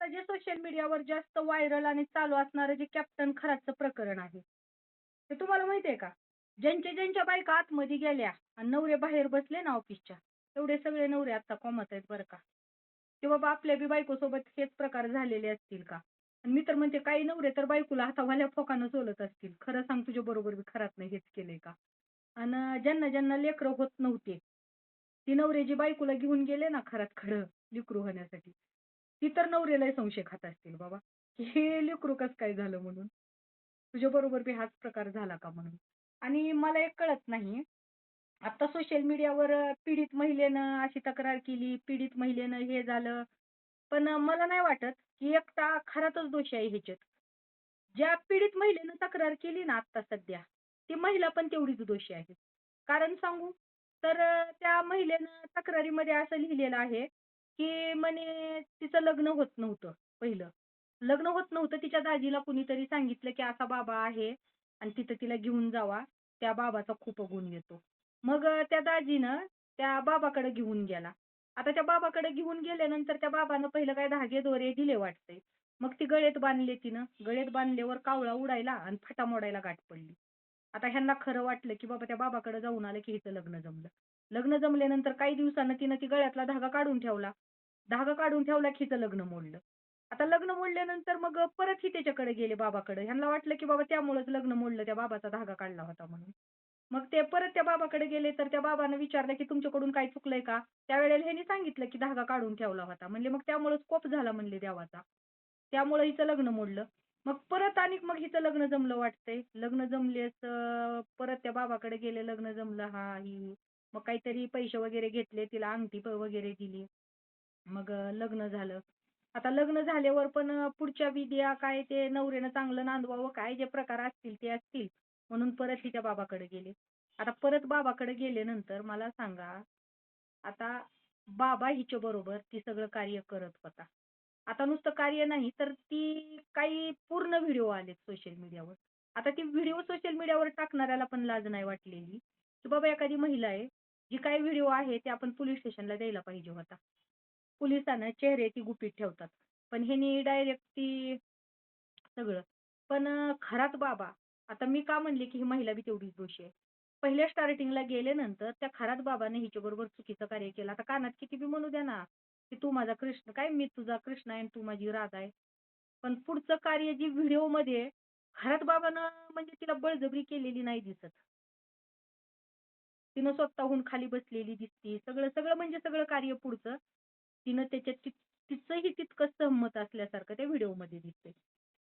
आता जे सोशल मीडियावर जास्त व्हायरल आणि चालू असणारं जे कॅप्टन खरातचं प्रकरण आहे, ते तुम्हाला माहिती आहे का? ज्यांच्या बायका आतमध्ये गेल्या आणि नवरे बाहेर बसले ना ऑफिसच्या, तेवढे सगळे नवरे आता कोमात आहेत बरं का. की बाबा आपल्या बी बायकोसोबत हेच प्रकार झालेले असतील का? आणि मी तर म्हणते काही नवरे तर बायकोला हातावाल्या फोकानं सोलत असतील. खरं सांग तुझ्या बरोबर बी खरात नाही हेच केलंय का? आणि ज्यांना लेकरं होत नव्हते, ती नवरे जी बायकोला घेऊन गेले ना खरात खरं लेकरू होण्यासाठी, ती तर नवऱ्यालाही संशय खात असतील बाबा, की हे लेकरू कसं काय झालं म्हणून. तुझ्याबरोबर बी हाच प्रकार झाला का म्हणून. आणि मला एक कळत नाही, आता सोशल मीडियावर पीडित महिलेनं अशी तक्रार केली, पीडित महिलेनं हे झालं. पण मला नाही वाटत, की एकटा खरातच दोषी आहे ह्याच्यात. ज्या पीडित महिलेनं तक्रार केली ना आत्ता सध्या, ती महिला पण तेवढीच दोषी आहे. कारण सांगू? तर त्या महिलेनं तक्रारीमध्ये असं लिहिलेलं आहे, की म्हणे तिचं लग्न होत नव्हतं पहिलं. लग्न होत नव्हतं. तिच्या दाजीला कुणीतरी सांगितलं, की असा बाबा आहे आणि तिथं तिला घेऊन जावा. त्या बाबाचा खूप गुण येतो. मग त्या दाजीनं त्या बाबाकडे घेऊन गेला. आता त्या बाबाकडे घेऊन गेल्यानंतर त्या बाबानं पहिलं काय धागे-दोरे दिले वाटतंय. मग ती गळ्यात बांधले तिनं. गळ्यात बांधल्यावर कावळा उडायला आणि फटा मोडायला गाठ पडली. आता ह्यांना खरं वाटलं, की बाबा त्या बाबाकडे जाऊन आलं, की हिचं लग्न जमलं. लग्न जमल्यानंतर काही दिवसानं तिनं ती गळ्यातला धागा काढून ठेवला. धागा काढून ठेवला, की हिचं लग्न मोडलं. आता लग्न मोडल्यानंतर मग परत ही त्याच्याकडे गेले बाबाकडे. ह्यांना वाटलं, की बाबा त्यामुळेच लग्न मोडलं, त्या बाबाचा धागा काढला होता म्हणून. मग ते परत त्या बाबाकडे गेले, तर त्या बाबानं विचारलं, की तुमच्याकडून काही चुकलंय का? त्यावेळेला ह्यांनी सांगितलं, की धागा काढून ठेवला होता. म्हणले मग त्यामुळेच कोप झाला म्हणले देवाचा. त्यामुळे हिचं लग्न मोडलं. मग परत आणि मग हिचं लग्न जमलं वाटतंय. लग्न जमलेच परत त्या बाबाकडे गेले, लग्न जमलं हां, ही. मग काहीतरी पैसे वगैरे घेतले, तिला अंगठी वगैरे दिली. मग लग्न झालं. आता लग्न झाल्यावर पण पुढच्या विधी काय ते नवऱ्यानं चांगलं नांदवावं, काय जे प्रकार असतील ते असतील, म्हणून परत हिच्या बाबाकडे गेले. आता परत बाबाकडे गेल्यानंतर मला सांगा, आता बाबा हिच्याबरोबर ती सगळं कार्य करत होता. आता नुसतं कार्य नाही, तर ती काही पूर्ण व्हिडिओ आलेत सोशल मीडियावर. आता ती व्हिडिओ सोशल मीडियावर टाकणाऱ्याला पण लाज नाही वाटलेली, की बाबा एखादी महिला आहे, जी काही व्हिडिओ आहे ते आपण पोलिस स्टेशनला द्यायला पाहिजे होता. पोलिसांना चेहरे ती गुपित ठेवतात. पण ह्यानी डायरेक्ट ती सगळं. पण खरात बाबा, आता मी का म्हणले, की ही महिला बी तेवढीच दोषी आहे. पहिल्या स्टार्टिंगला गेल्यानंतर त्या खरात बाबाने हिच्याबरोबर चुकीचं कार्य केलं. आता कानात किती बी म्हणू द्या ना, की तू माझा कृष्ण काय मी तुझा कृष्ण आहे आणि तू माझी राधा आहे. पण पुढचं कार्य जी व्हिडिओमध्ये खरात बाबानं म्हणजे तिला बळजबरी केलेली नाही दिसत. तिनं स्वतःहून खाली बसलेली दिसती. सगळं म्हणजे सगळं कार्य पुढचं. तिनं त्याच्यात तिचंही तितकंच सहमत असल्यासारखं त्या व्हिडिओमध्ये दिसतंय.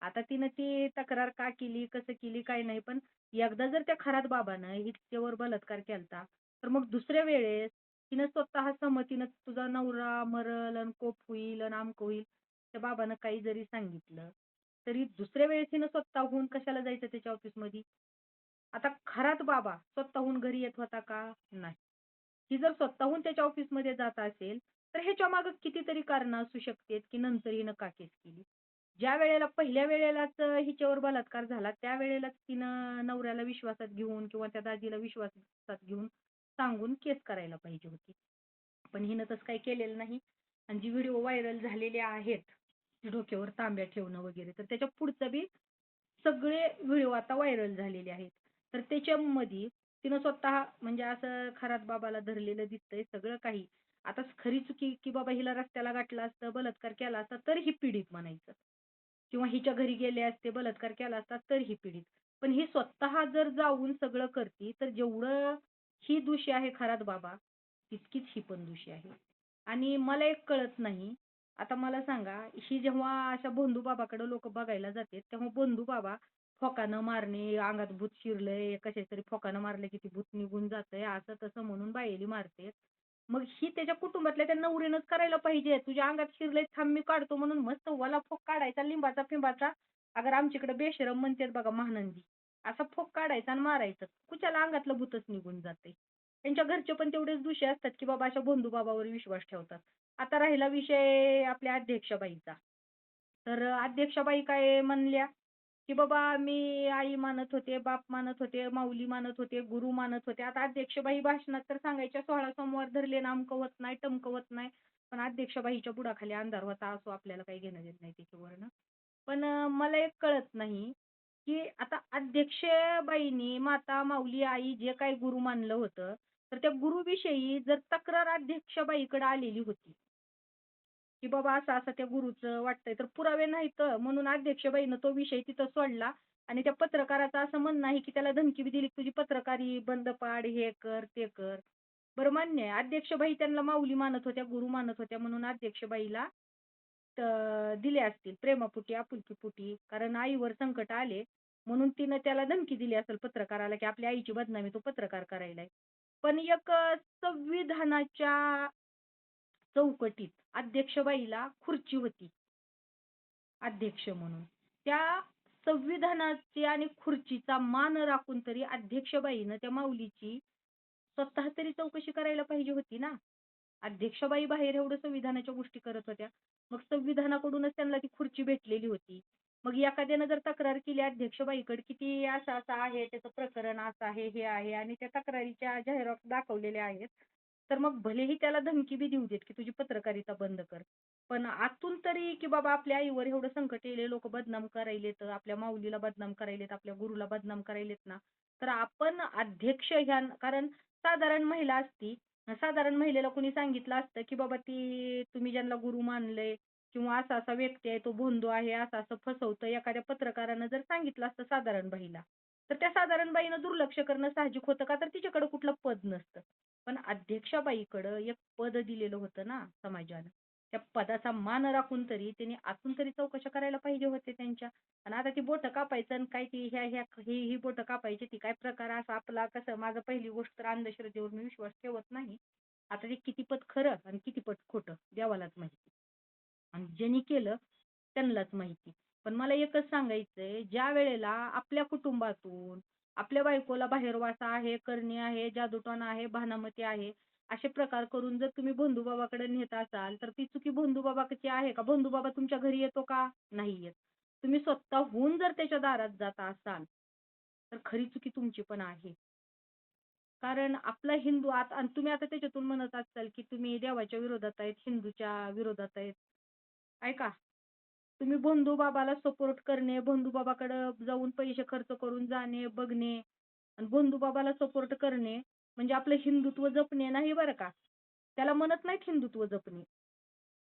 आता तिनं ती तक्रार का केली, कसं केली, काय नाही. पण एकदा जर त्या खरात बाबानं हिच्यावर बलात्कार केलता, तर मग दुसऱ्या वेळेस तिनं स्वतः संमतीनं तुझा नवरा मरल अन् कोप होईल अन् अमकं होईल, त्या बाबानं काही जरी सांगितलं, तरी दुसऱ्या वेळेस तिनं स्वतःहून कशाला जायचं त्याच्या ऑफिसमध्ये? आता खरात बाबा स्वतःहून घरी येत होता का? नाही. ही जर स्वतःहून त्याच्या ऑफिसमध्ये जात असेल, तर ह्याच्यामागे कितीतरी कारणं असू शकतात, की नंतर हिनं का केस केली. ज्या वेळेला पहिल्या वेळेलाच हिच्यावर बलात्कार झाला, त्यावेळेलाच तिनं नवऱ्याला विश्वासात घेऊन किंवा त्या दाजीला विश्वासात घेऊन सांगून केस करायला पाहिजे होती. पण हिनं तसं काही केलेलं नाही. आणि जी व्हिडिओ व्हायरल झालेले आहेत, डोक्यावर तांब्या ठेवणं वगैरे, तर त्याच्या पुढचं बी सगळे व्हिडिओ आता व्हायरल झालेले आहेत. तर त्याच्यामध्ये तिनं स्वतः म्हणजे असं खरात बाबाला धरलेलं दिसतंय सगळं काही. आता खरी चुकी की बाबा हिला रस्त्याला गाठलं असतं, बलात्कार केला असता, तर ही पीडित म्हणायचं. किंवा हिच्या घरी गेले असते, बलात्कार केला असता, तर ही पीडित. पण ही स्वतः जर जाऊन सगळं करती, तर जेवढं ही दोषी आहे खरात बाबा, तितकीच ही पण दोषी आहे. आणि मला एक कळत नाही, आता मला सांगा, ही जेव्हा अशा भोंदूबाबाकडे लोकं बघायला जातात, तेव्हा भोंदूबाबा फोकानं मारणे, अंगात भूत शिरलंय, कशातरी फोकानं मारलं की ते भूत निघून जातंय, असं तसं म्हणून बायेली मारते. मग ही त्याच्या कुटुंबातल्या त्या नवरीनंच करायला पाहिजे. तुझ्या अंगात शिरलंय थांब मी काढतो म्हणून मस्त वाला फोक काढायचा लिंबाचा-फिंबाचा. अगर आमच्याकडे बेशरम म्हणतात बघा महानंदी. असा फोक काढायचा आणि मारायचं. कुशाला अंगातलं भूतच निघून जाते. त्यांच्या घरचे पण तेवढेच दोषी असतात, की बाबा अशा भोंदूबाबावर विश्वास ठेवतात. आता राहिला विषय आपल्या अध्यक्षाबाईचा. तर अध्यक्षाबाई काय म्हणल्या, की बाबा मी आई मानत होते, बाप मानत होते, माऊली मानत होते, गुरु मानत होते. आता अध्यक्षबाई भाषणात तर सांगायच्या 16 सोमवार धरले ना अमकं होत नाही, टमकं होत नाही. पण अध्यक्षबाईच्या बुडाखाली अंधार होता असो, आपल्याला काही घेणं देत नाही त्याच्यावरनं. पण मला एक कळत नाही, की आता अध्यक्षबाईंनी माता, माऊली, आई जे काही गुरु मानलं होतं, तर त्या गुरुविषयी जर तक्रार अध्यक्षबाईकडे आलेली होती, की बाबा असं-असं त्या गुरुचं वाटतंय, तर पुरावे नाहीत म्हणून अध्यक्षबाईनं तो विषय तिथं सोडला आणि त्या पत्रकाराचं असं म्हणणं आहे, की त्याला धमकी बी दिली, तुझी पत्रकारी बंद पाड, हे कर, ते कर. बरं, मान्य आहे. अध्यक्षबाई त्यांना माऊली मानत होत्या, गुरु मानत होत्या म्हणून अध्यक्षबाईला दिले असतील प्रेमापोटी, आपुलकीपोटी. कारण आईवर संकट आले म्हणून तिनं त्याला धमकी दिली असेल पत्रकाराला, की आपल्या आईची बदनामी तो पत्रकार करायलाय. पण एक संविधानाच्या चौकटीत अध्यक्षबाईला खुर्ची होती अध्यक्ष म्हणून. त्या संविधानाची आणि खुर्चीचा मान राखून तरी अध्यक्षबाईनं त्या माऊलीची स्वतः तरी चौकशी करायला पाहिजे होती ना. अध्यक्षबाई बाहेर एवढं संविधानाच्या गोष्टी करत होत्या. मग संविधानाकडूनच त्यांना ती खुर्ची भेटलेली होती. मग एखाद्यानं जर तक्रार केली अध्यक्षबाईकडे, की ती असं-असं आहे, त्याचं प्रकरण असं आहे, हे आहे आणि त्या तक्रारीच्या जाहिराती दाखवलेल्या आहेत. तर मग भलेही त्याला धमकी बी देऊ देत, की तुझी पत्रकारिता बंद कर. पण आतून तरी, की बाबा आपल्या आईवर एवढं संकट येले, लोक बदनाम करायलेत, आपल्या माऊलीला बदनाम करायलेत, आपल्या गुरुला बदनाम करायलेत ना, तर आपण अध्यक्ष ह्या कारण साधारण महिला असती, साधारण महिलेला कोणी सांगितलं असतं, की बाबा ती तुम्ही ज्यांना गुरु मानलंय किंवा असा असा व्यक्ती आहे, तो भोंदू आहे, असं असं फसवतं, एखाद्या पत्रकारानं जर सांगितलं असतं साधारण बाईला, तर त्या साधारण बाईनं दुर्लक्ष करणं साहजिक होतं का, तर तिच्याकडे कुठलं पद नसतं. पण अध्यक्षाबाईकडं एक पद दिलेलं होतं ना समाजानं. त्या पदाचा मान राखून तरी त्यांनी आतून तरी चौकशा करायला पाहिजे होते त्यांच्या. आणि आता ती बोटं कापायचं आणि काय ती ही बोटं कापायची, ती काय प्रकार असा आपला कसं, माझं पहिली गोष्ट तर अंधश्रद्धेवर मी विश्वास ठेवत नाही. आता ते कितीपत खरं आणि कितीपत खोटं देवालाच माहिती. आणि ज्यांनी केलं त्यांनाच माहिती. पण मला एकच सांगायचंय, ज्या वेळेला आपल्या कुटुंबातून आपल्या बायकोला बाहेरवासा आहे, करणी आहे, जादूटोणा आहे, भानामती आहे, असे प्रकार करून जर तुम्ही भोंदूबाबाकडे नेत असाल, तर ती चुकी भोंदूबाबाची आहे का? भोंदूबाबा तुमच्या घरी येतो का? नाही येत. तुम्ही स्वतःहून जर त्याच्या दारात जात असाल, तर खरी चुकी तुमची पण आहे. कारण आपला हिंदू आता, आणि तुम्ही आता त्याच्यातून म्हणत असाल, की तुम्ही देवाच्या विरोधात आहेत, हिंदूच्या विरोधात आहेत. ऐका, तुम्ही भोंदूबाबाला सपोर्ट करणे, भोंदूबाबाकडे जाऊन पैसे खर्च करून जाणे, बघणे आणि भोंदूबाबाला सपोर्ट करणे म्हणजे आपलं हिंदुत्व जपणे नाही बरं का. त्याला म्हणत नाहीत हिंदुत्व जपणे.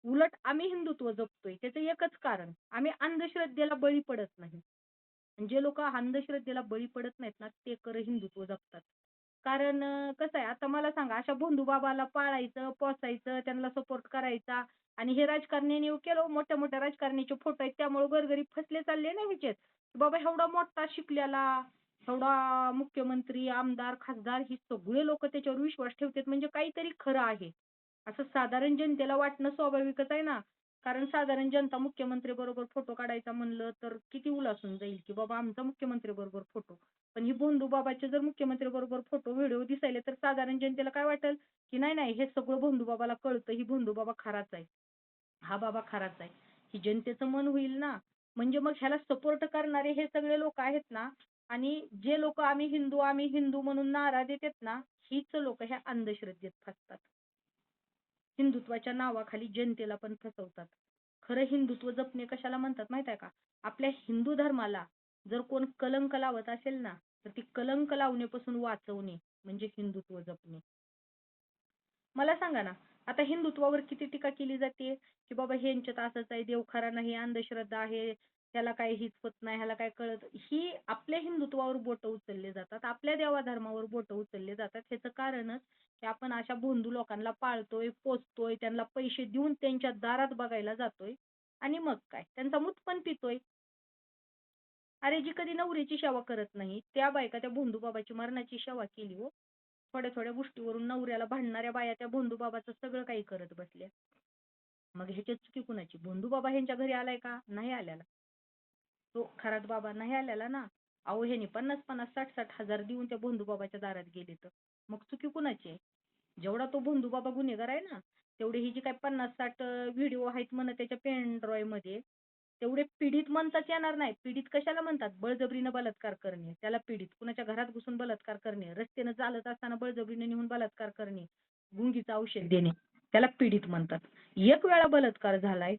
उलट आम्ही हिंदुत्व जपतोय. त्याचं एकच कारण, आम्ही अंधश्रद्धेला बळी पडत नाही. आणि जे लोक अंधश्रद्धेला बळी पडत नाहीत ना, ते खरं हिंदुत्व जपतात. कारण कसं आहे, आता मला सांगा, अशा भोंदूबाबाला पाळायचं, पोसायचं, त्यांना सपोर्ट करायचा आणि हे राजकारण्यांनी केलं, मोठ्या मोठ्या राजकारण्याचे फोटो आहेत, त्यामुळे गोरगरीब फसले चालले ना ह्याच्यात. बाबा एवढा मोठा शिकलेला, एवढा मुख्यमंत्री, आमदार, खासदार ही सगळे लोक त्याच्यावर विश्वास ठेवतात म्हणजे काहीतरी खरं आहे. असं साधारण जनतेला वाटणं स्वाभाविकच आहे ना. कारण साधारण जनता मुख्यमंत्री बरोबर फोटो काढायचा म्हणलं तर किती उलासून जाईल, की बाबा आमचा मुख्यमंत्री बरोबर फोटो. पण ही भोंदूबाबाचे जर मुख्यमंत्री बरोबर फोटो, व्हिडिओ दिसायले तर साधारण जनतेला काय वाटेल, की नाही नाही हे सगळं भोंदूबाबाला कळतं, ही भोंदूबाबा खराच आहे. हा बाबा खराच आहे. ही जनतेचं मन होईल ना. म्हणजे मग ह्याला सपोर्ट करणारे हे सगळे लोक आहेत ना, आणि जे लोक आम्ही हिंदू म्हणून नारा देतात ना, हीच लोक ह्या अंधश्रद्धेत फसतात. हिंदुत्वाच्या नावाखाली जनतेला पण फसवतात. खरं हिंदुत्व जपणे कशाला म्हणतात माहित आहे का? आपल्या हिंदू धर्माला जर कोण कलंक लावत असेल ना, तर ती कलंक लावण्यापासून वाचवणे म्हणजे हिंदुत्व जपणे. मला सांगा ना, आता हिंदुत्वावर किती टीका केली जाते, की बाबा ह्यांच्यात असंच आहे, देव खरा नाही, अंधश्रद्धा आहे, त्याला काही हीच होत नाही, ह्याला काय कळत. ही आपल्या हिंदुत्वावर बोटं उचलले जातात, आपल्या देवाधर्मावर बोटं उचलले जातात. ह्याचं कारणच, की आपण अशा भोंदू लोकांना पाळतोय, पोसतोय, त्यांना पैसे देऊन त्यांच्या दारात बघायला जातोय आणि मग काय, त्यांचा मूत पण पितोय. अरे जी कधी नवरीची सेवा करत नाही, त्या बायका त्या भोंदूबाबाची मरणाची सेवा केली हो. थोड्या थोड्या गोष्टीवरून नवऱ्याला भांडणाऱ्या बाया त्या भोंदूबाबाचं सगळं काही करत बसल्या. मग ह्याच्यात चुकी कुणाची? भोंदूबाबा ह्यांच्या घरी आलाय का? नाही आलेला. तो खरात बाबा नाही आलेला ना. अहो ह्यानी 50-50, 60-60 हजार देऊन त्या भोंदूबाबाच्या दारात गेले तर. मग चुकी कुणाची आहे? जेवढा तो भोंदूबाबा गुन्हेगार आहे ना, तेवढे ही जी काही 50-60 व्हिडिओ आहेत म्हणा त्याच्या पेन ड्राईव्ह मध्ये, तेवढे पीडित म्हणताच येणार नाही. पीडित कशाला म्हणतात? बळजबरीनं बलात्कार करणे, त्याला पीडित. कुणाच्या घरात घुसून बलात्कार करणे, रस्त्यानं चालत असताना बळजबरीनं नेऊन बलात्कार करणे, गुंगीचं औषध देणे. त्याला पीडित म्हणतात. एक वेळा बलात्कार झालाय,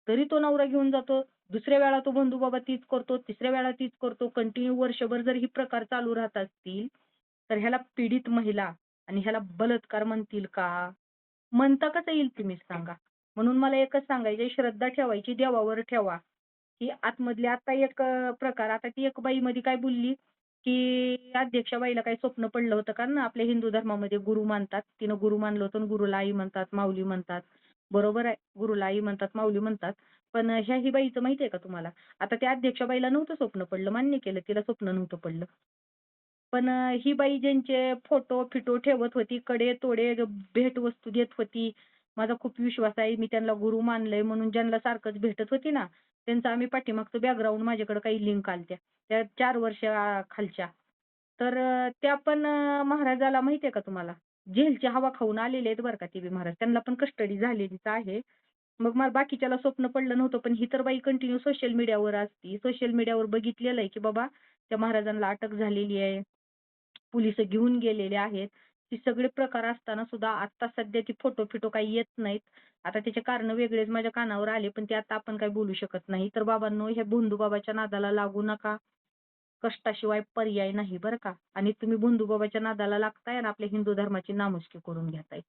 तरी तो नवरा घेऊन जातो. दुसऱ्या वेळा तो बंधू-बाबा तीच करतो. तिसऱ्या वेळा तीच करतो. कंटिन्यू वर्षभर जर ही प्रकार चालू राहत असतील, तर ह्याला पीडित महिला आणि ह्याला बलात्कार म्हणतील का? म्हणता कसं येईल तुम्हीच सांगा. म्हणून मला एकच सांगायचंय, श्रद्धा ठेवायची देवावर ठेवा. की आतमधली आता एक प्रकार, आता ती एक बाई मध्ये काय बोलली, की अध्यक्षा बाईला काही स्वप्न पडलं होतं का ना, आपल्या हिंदू धर्मामध्ये गुरु मानतात. तिनं गुरु मानलं होतं आणि गुरुला आई म्हणतात, माऊली म्हणतात. बरोबर आहे. गुरुला आई म्हणतात, माऊली म्हणतात. पण ही बाईचं माहिती आहे का तुम्हाला? आता त्या अध्यक्षा बाईला नव्हतं स्वप्न पडलं, मान्य केलं. तिला स्वप्न नव्हतं पडलं. पण ही बाई ज्यांचे फोटो-फिटो ठेवत होती, कडे-तोडे भेटवस्तू देत होती. माझा खूप विश्वास आहे. मी त्यांना गुरु मानलंय म्हणून ज्यांना सारखंच भेटत होती ना, त्यांचं आम्ही पाठीमागचं बॅकग्राऊंड माझ्याकडे काही लिंक आलत्या. त्या 4 वर्ष खालच्या. तर त्या पण महाराजाला माहिती आहे का तुम्हाला? जेलची हवा खाऊन आलेले आहेत बरं का ते बी महाराज. त्यांना पण कस्टडी झालेलीच आहे. मग मला बाकीच्याला स्वप्न पडलं नव्हतं, पण ही तर बाई कंटिन्यू सोशल मीडियावर असती. सोशल मीडियावर बघितलेलं आहे, की बाबा त्या महाराजांना अटक झालेली आहे. पोलिस घेऊन गेलेले आहेत. हे सगळे प्रकार असताना सुद्धा आता सध्या ती फोटो-फिटो काही येत नाहीत. आता त्याचे कारण वेगळेच माझ्या कानावर आले, पण ते आता आपण काही बोलू शकत नाही. तर बाबांनो, ह्या भोंदूबाबाच्या नादाला लागू नका. कष्टाशिवाय पर्याय नाही बरं का. आणि तुम्ही भोंदूबाबाच्या नादाला लागताय आणि आपल्या हिंदू धर्माची नामुष्की करून घेताय.